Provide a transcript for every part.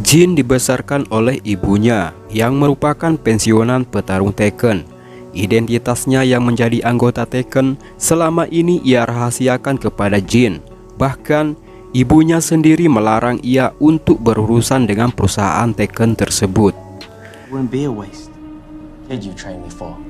Jin dibesarkan oleh ibunya yang merupakan pensiunan petarung Tekken. Identitasnya yang menjadi anggota Tekken selama ini ia rahasiakan kepada Jin. Bahkan ibunya sendiri melarang ia untuk berurusan dengan perusahaan Tekken tersebut.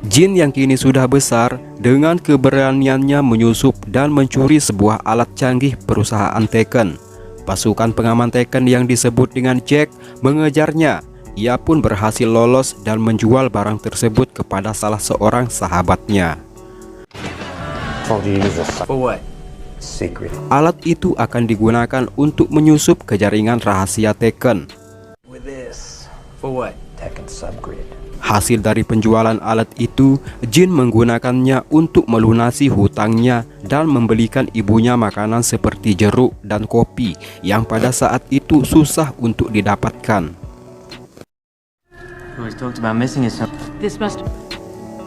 Jin yang kini sudah besar dengan keberaniannya menyusup dan mencuri sebuah alat canggih perusahaan Tekken. Pasukan pengaman Tekken yang disebut dengan Jack mengejarnya. Ia pun berhasil lolos dan menjual barang tersebut kepada salah seorang sahabatnya. Alat itu akan digunakan untuk menyusup ke jaringan rahasia Tekken. Hasil dari penjualan alat itu, Jin menggunakannya untuk melunasi hutangnya dan membelikan ibunya makanan seperti jeruk dan kopi yang pada saat itu susah untuk didapatkan.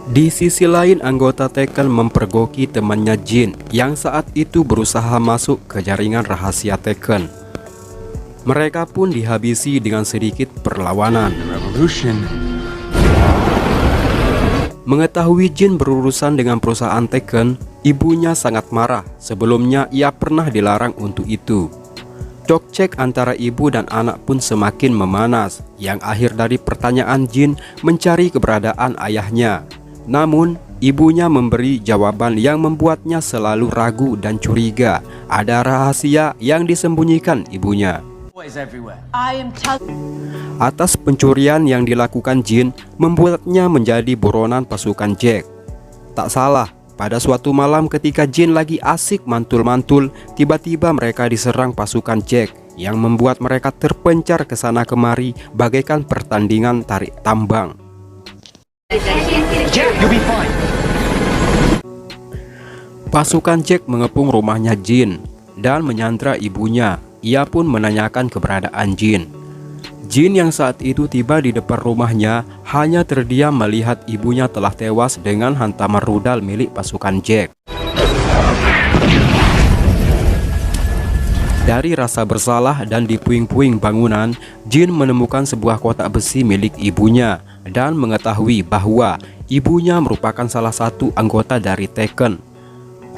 Di sisi lain, anggota Tekken mempergoki temannya Jin yang saat itu berusaha masuk ke jaringan rahasia Tekken. Mereka pun dihabisi dengan sedikit perlawanan. Mengetahui Jin berurusan dengan perusahaan Tekken, ibunya sangat marah. Sebelumnya ia pernah dilarang untuk itu. Cekcok antara ibu dan anak pun semakin memanas, yang akhir dari pertanyaan Jin mencari keberadaan ayahnya. Namun, ibunya memberi jawaban yang membuatnya selalu ragu dan curiga. Ada rahasia yang disembunyikan ibunya. Atas pencurian yang dilakukan Jin membuatnya menjadi buronan pasukan Jack. Tak salah, pada suatu malam ketika Jin lagi asik mantul-mantul, tiba-tiba mereka diserang pasukan Jack yang membuat mereka terpencar ke sana kemari bagaikan pertandingan tarik tambang. Pasukan Jack mengepung rumahnya Jin dan menyandra ibunya. Ia pun menanyakan keberadaan Jin. Jin yang saat itu tiba di depan rumahnya hanya terdiam melihat ibunya telah tewas dengan hantaman rudal milik pasukan Jack. Dari rasa bersalah dan di puing-puing bangunan, Jin menemukan sebuah kotak besi milik ibunya dan mengetahui bahwa ibunya merupakan salah satu anggota dari Tekken.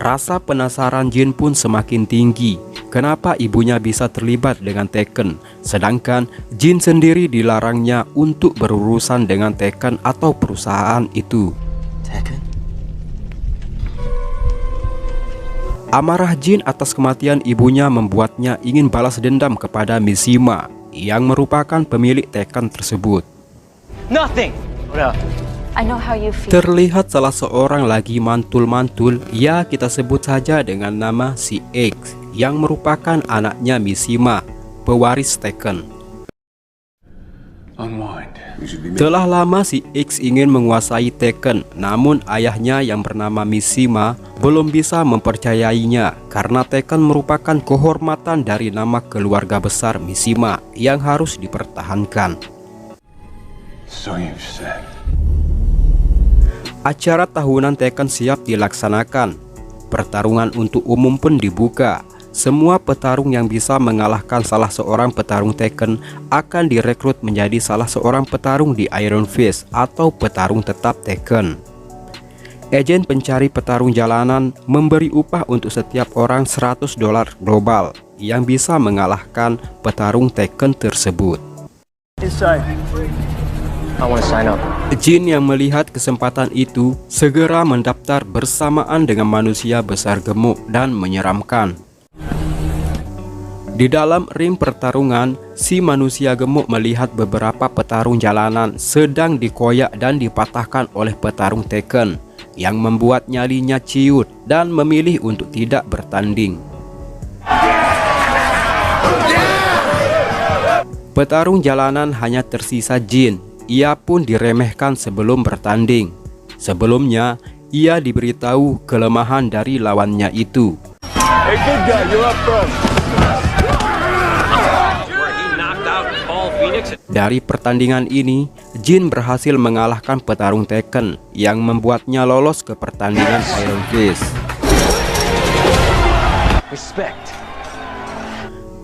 Rasa penasaran Jin pun semakin tinggi. Kenapa ibunya bisa terlibat dengan Tekken, sedangkan Jin sendiri dilarangnya untuk berurusan dengan Tekken atau perusahaan itu. Amarah Jin atas kematian ibunya membuatnya ingin balas dendam kepada Mishima yang merupakan pemilik Tekken tersebut. Terlihat salah seorang lagi mantul-mantul, ya kita sebut saja dengan nama si X, yang merupakan anaknya Mishima, pewaris Tekken. Telah lama si X ingin menguasai Tekken, namun ayahnya yang bernama Mishima belum bisa mempercayainya karena Tekken merupakan kehormatan dari nama keluarga besar Mishima yang harus dipertahankan. Acara tahunan Tekken siap dilaksanakan. Pertarungan untuk umum pun dibuka. Semua petarung yang bisa mengalahkan salah seorang petarung Tekken akan direkrut menjadi salah seorang petarung di Iron Fist atau petarung tetap Tekken. Agen pencari petarung jalanan memberi upah untuk setiap orang $100 global yang bisa mengalahkan petarung Tekken tersebut. Jin yang melihat kesempatan itu segera mendaftar bersamaan dengan manusia besar gemuk dan menyeramkan. Di dalam ring pertarungan, si manusia gemuk melihat beberapa petarung jalanan sedang dikoyak dan dipatahkan oleh petarung Tekken, yang membuat nyalinya ciut dan memilih untuk tidak bertanding. Petarung jalanan hanya tersisa Jin. Ia pun diremehkan sebelum bertanding. Sebelumnya, ia diberitahu kelemahan dari lawannya itu. Dari pertandingan ini, Jin berhasil mengalahkan petarung Tekken yang membuatnya lolos ke pertandingan Iron Fist.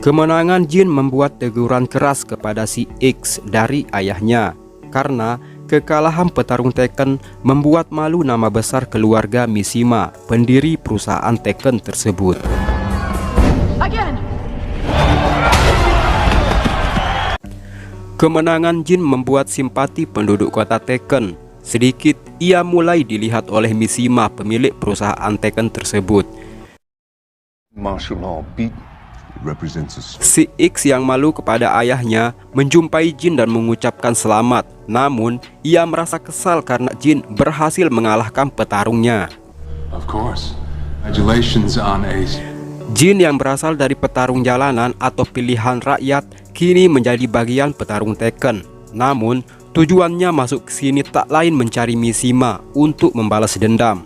Kemenangan Jin membuat teguran keras kepada si X dari ayahnya, karena kekalahan petarung Tekken membuat malu nama besar keluarga Mishima, pendiri perusahaan Tekken tersebut. Kemenangan Jin membuat simpati penduduk kota Tekken. Sedikit ia mulai dilihat oleh Mishima, pemilik perusahaan Tekken tersebut. Si X yang malu kepada ayahnya menjumpai Jin dan mengucapkan selamat. Namun ia merasa kesal karena Jin berhasil mengalahkan petarungnya. Jin yang berasal dari petarung jalanan atau pilihan rakyat kini menjadi bagian petarung Tekken. Namun tujuannya masuk ke sini tak lain mencari Mishima untuk membalas dendam.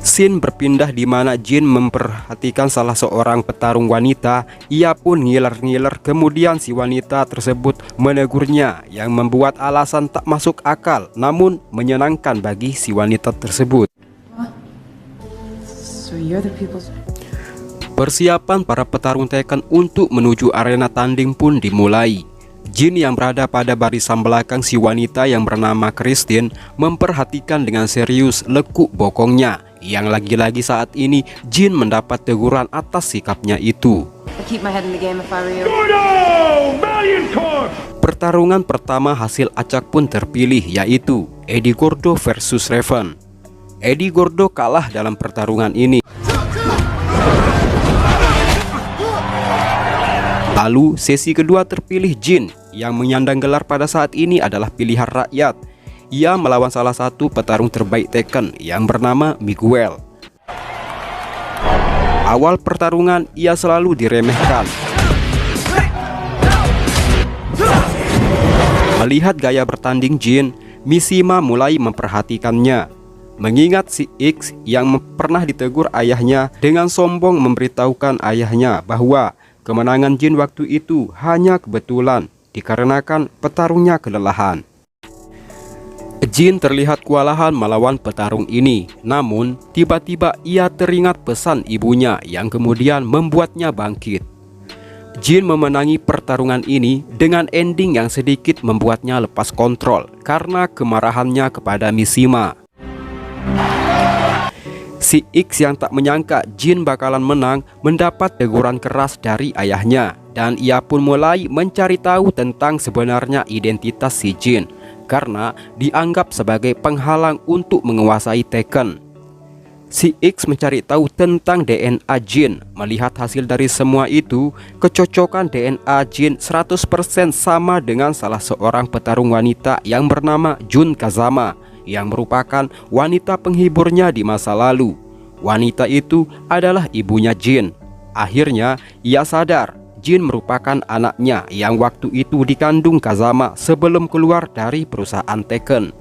Scene berpindah di mana Jin memperhatikan salah seorang petarung wanita. Ia pun ngiler-ngiler, kemudian si wanita tersebut menegurnya yang membuat alasan tak masuk akal, namun menyenangkan bagi si wanita tersebut. Persiapan para petarung Tekken untuk menuju arena tanding pun dimulai. Jin yang berada pada barisan belakang si wanita yang bernama Christine memperhatikan dengan serius lekuk bokongnya, yang lagi-lagi saat ini Jin mendapat teguran atas sikapnya itu. Pertarungan pertama hasil acak pun terpilih, yaitu Eddie Gordo versus Raven. Eddie Gordo kalah dalam pertarungan ini. Lalu sesi kedua terpilih Jin yang menyandang gelar pada saat ini adalah pilihan rakyat. Ia melawan salah satu petarung terbaik Tekken yang bernama Miguel. Awal pertarungan ia selalu diremehkan. Melihat gaya bertanding Jin, Mishima mulai memperhatikannya. Mengingat si X yang pernah ditegur ayahnya dengan sombong memberitahukan ayahnya bahwa kemenangan Jin waktu itu hanya kebetulan dikarenakan petarungnya kelelahan. Jin terlihat kewalahan melawan petarung ini, namun tiba-tiba ia teringat pesan ibunya yang kemudian membuatnya bangkit. Jin memenangi pertarungan ini dengan ending yang sedikit membuatnya lepas kontrol karena kemarahannya kepada Mishima. Si X yang tak menyangka Jin bakalan menang mendapat teguran keras dari ayahnya, dan ia pun mulai mencari tahu tentang sebenarnya identitas si Jin karena dianggap sebagai penghalang untuk menguasai Tekken. Si X mencari tahu tentang DNA Jin. Melihat hasil dari semua itu, kecocokan DNA Jin 100% sama dengan salah seorang petarung wanita yang bernama Jun Kazama, yang merupakan wanita penghiburnya di masa lalu. Wanita itu adalah ibunya Jin. Akhirnya ia sadar Jin merupakan anaknya yang waktu itu dikandung Kazama sebelum keluar dari perusahaan Tekken.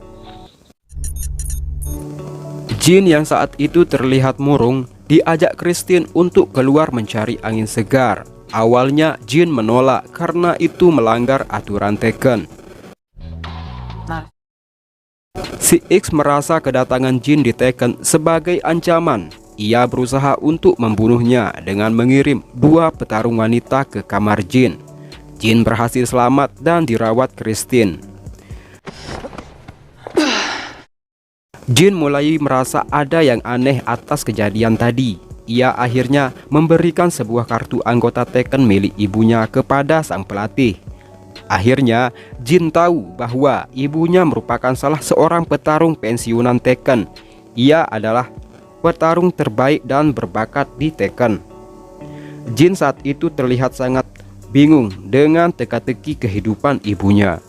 Jin yang saat itu terlihat murung diajak Christine untuk keluar mencari angin segar. Awalnya Jin menolak karena itu melanggar aturan Tekken. Si X merasa kedatangan Jin di Tekken sebagai ancaman. Ia berusaha untuk membunuhnya dengan mengirim dua petarung wanita ke kamar Jin. Jin berhasil selamat dan dirawat Christine. Jin mulai merasa ada yang aneh atas kejadian tadi. Ia akhirnya memberikan sebuah kartu anggota Tekken milik ibunya kepada sang pelatih. Akhirnya Jin tahu bahwa ibunya merupakan salah seorang petarung pensiunan Tekken. Ia adalah petarung terbaik dan berbakat di Tekken. Jin saat itu terlihat sangat bingung dengan teka-teki kehidupan ibunya.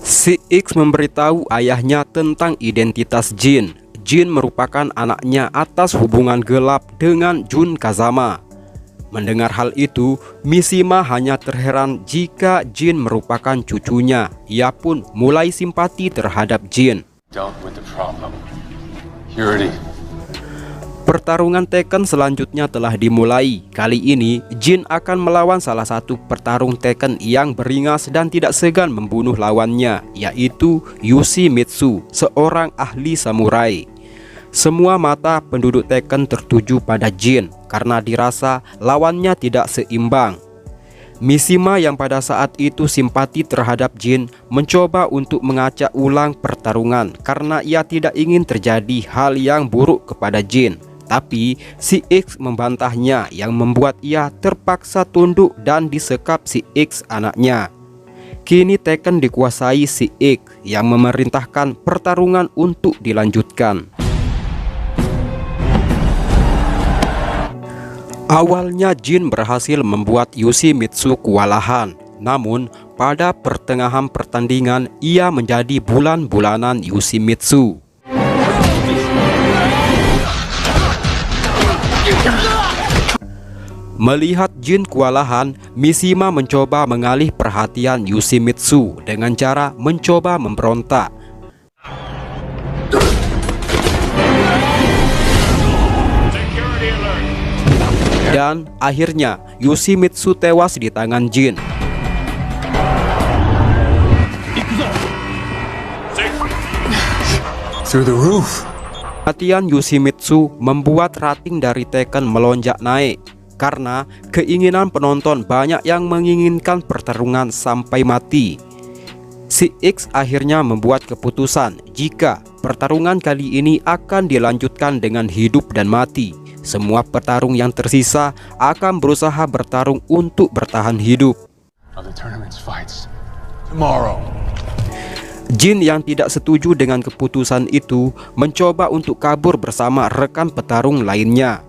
Si X memberitahu ayahnya tentang identitas Jin. Jin merupakan anaknya atas hubungan gelap dengan Jun Kazama. Mendengar hal itu, Mishima hanya terheran jika Jin merupakan cucunya. Ia pun mulai simpati terhadap Jin. Pertarungan Tekken selanjutnya telah dimulai. Kali ini Jin akan melawan salah satu petarung Tekken yang beringas dan tidak segan membunuh lawannya, yaitu Yoshimitsu, seorang ahli samurai. Semua mata penduduk Tekken tertuju pada Jin karena dirasa lawannya tidak seimbang. Mishima yang pada saat itu simpati terhadap Jin mencoba untuk mengacak ulang pertarungan karena ia tidak ingin terjadi hal yang buruk kepada Jin. Tapi si X membantahnya yang membuat ia terpaksa tunduk dan disekap si X anaknya. Kini Tekken dikuasai si X yang memerintahkan pertarungan untuk dilanjutkan. Awalnya Jin berhasil membuat Yoshimitsu kewalahan. Namun pada pertengahan pertandingan ia menjadi bulan-bulanan Yoshimitsu. Melihat Jin kewalahan, Mishima mencoba mengalih perhatian Yoshimitsu dengan cara mencoba memberontak. Dan akhirnya Yoshimitsu tewas di tangan Jin. Through the roof. Latihan Yoshimitsu membuat rating dari Tekken melonjak naik karena keinginan penonton banyak yang menginginkan pertarungan sampai mati. Si X akhirnya membuat keputusan jika pertarungan kali ini akan dilanjutkan dengan hidup dan mati. Semua petarung yang tersisa akan berusaha bertarung untuk bertahan hidup. Other tournaments fights tomorrow. Jin yang tidak setuju dengan keputusan itu mencoba untuk kabur bersama rekan petarung lainnya.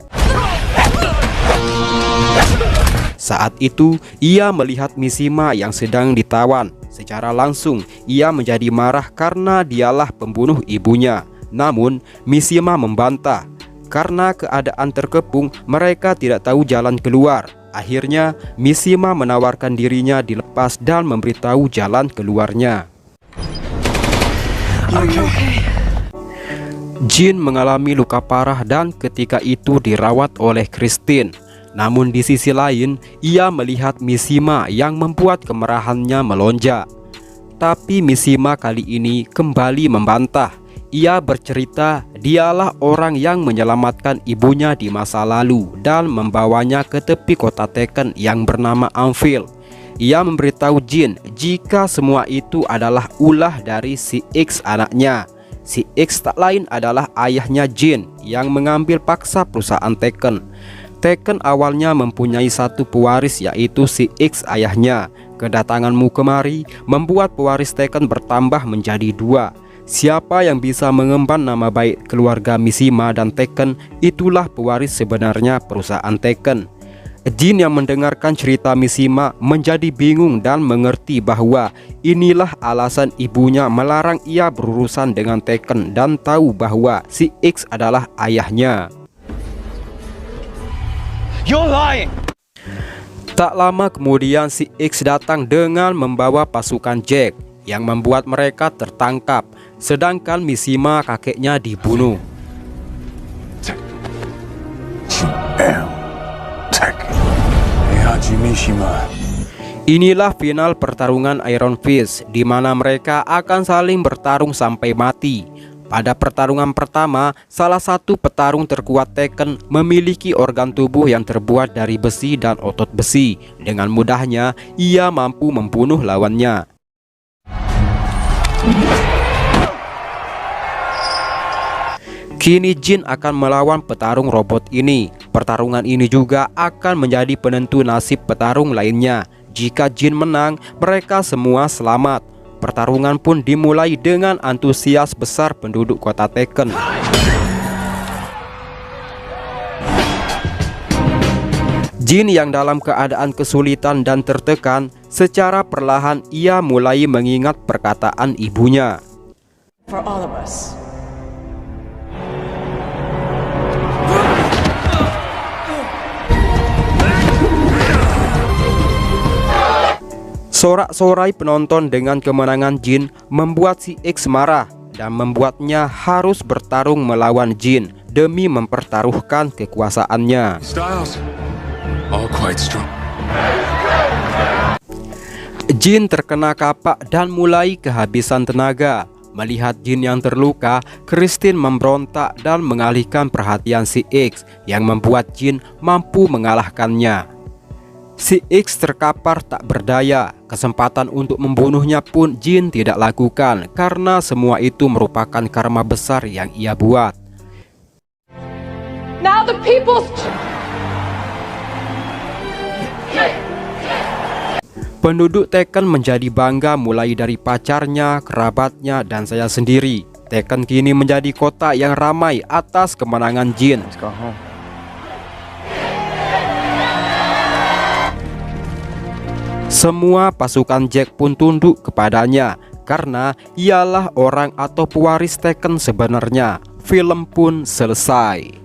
Saat itu ia melihat Mishima yang sedang ditawan. Secara langsung ia menjadi marah karena dialah pembunuh ibunya. Namun Mishima membantah. Karena keadaan terkepung, mereka tidak tahu jalan keluar. Akhirnya, Mishima menawarkan dirinya dilepas dan memberitahu jalan keluarnya. Jin mengalami luka parah dan ketika itu dirawat oleh Christine. Namun di sisi lain, ia melihat Mishima yang membuat kemarahannya melonjak. Tapi Mishima kali ini kembali membantah. Ia bercerita dialah orang yang menyelamatkan ibunya di masa lalu dan membawanya ke tepi kota Tekken yang bernama Anvil. Ia memberitahu Jin jika semua itu adalah ulah dari si X anaknya. Si X tak lain adalah ayahnya Jin yang mengambil paksa perusahaan Tekken. Tekken awalnya mempunyai satu pewaris yaitu si X ayahnya. Kedatanganmu kemari membuat pewaris Tekken bertambah menjadi 2. Siapa yang bisa mengemban nama baik keluarga Mishima dan Tekken, itulah pewaris sebenarnya perusahaan Tekken. Jin yang mendengarkan cerita Mishima menjadi bingung dan mengerti bahwa inilah alasan ibunya melarang ia berurusan dengan Tekken dan tahu bahwa si X adalah ayahnya. You're lying. Tak lama kemudian si X datang dengan membawa pasukan Jack yang membuat mereka tertangkap. Sedangkan Mishima kakeknya dibunuh. Inilah final pertarungan Iron Fist di mana mereka akan saling bertarung sampai mati. Pada pertarungan pertama, salah satu petarung terkuat Tekken memiliki organ tubuh yang terbuat dari besi dan otot besi. Dengan mudahnya, ia mampu membunuh lawannya. Kini Jin akan melawan petarung robot ini. Pertarungan ini juga akan menjadi penentu nasib petarung lainnya. Jika Jin menang, mereka semua selamat. Pertarungan pun dimulai dengan antusias besar penduduk kota Tekken. Jin yang dalam keadaan kesulitan dan tertekan, secara perlahan ia mulai mengingat perkataan ibunya. For all of us. Sorak-sorai penonton dengan kemenangan Jin membuat si X marah. dan membuatnya harus bertarung melawan jin demi mempertaruhkan kekuasaannya. Styles, all quite strong. Jin terkena kapak dan mulai kehabisan tenaga. Melihat Jin yang terluka, Christine memberontak dan mengalihkan perhatian si X yang membuat Jin mampu mengalahkannya. Si X terkapar tak berdaya. Kesempatan untuk membunuhnya pun Jin tidak lakukan karena semua itu merupakan karma besar yang ia buat. Now the people's... Penduduk Tekken menjadi bangga mulai dari pacarnya, kerabatnya, dan saya sendiri. Tekken kini menjadi kota yang ramai atas kemenangan Jin. Let's go home. Semua pasukan Jack pun tunduk kepadanya karena ialah orang atau pewaris Tekken sebenarnya. Film pun selesai.